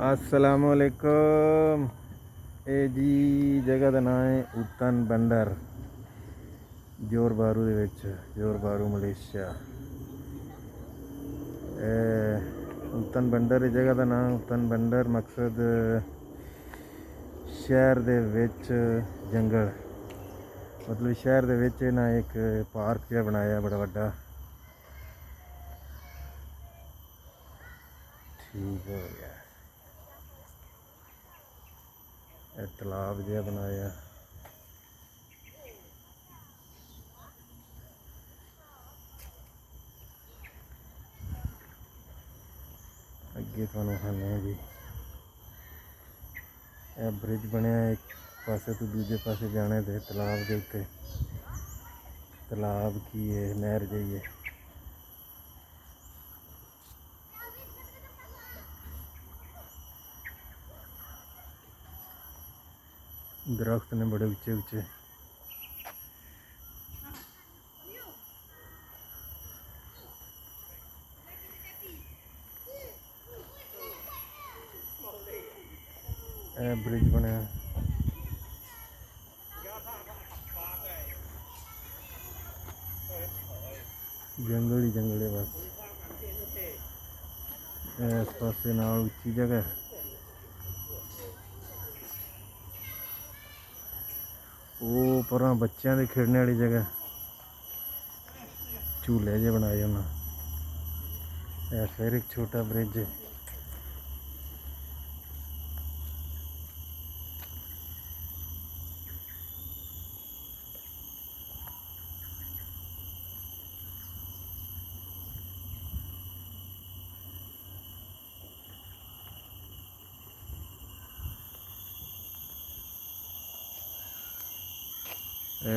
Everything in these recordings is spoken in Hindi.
अस्सलामुअलैकुम। ये जी जगह का नाम है हुतन बंदर, जोर बारू दे विच, जोर बारू मलेशिया। हुतन बंदर जगह का नाम हुतन बंदर, मकसद शहर दे विच जंगल, मतलब शहर दे विच ना एक पार्क जिहा बनाया बड़ा वड्डा। ठीक हो गया। तलाब जिहा बनाया। अगे तुहानूं खाने जी ब्रिज बनया एक पासे तो दूजे पासे जाने दे तलाब के उत्ते। तलाब की है, नहर जाइए। दरख्त ने बड़े ऊंचे ऊंचे। ब्रिज बनया जंगल ही जंगल है बस। इस पासे नाल उच्ची जगह, वो परां बच्चों के खेलने वाली जगह, झूले जे बनाए उन्हें। फिर एक छोटा ब्रिज है।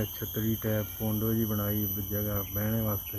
छतरी टाइप पोंडो जी बनाई जगह बहने वास्ते।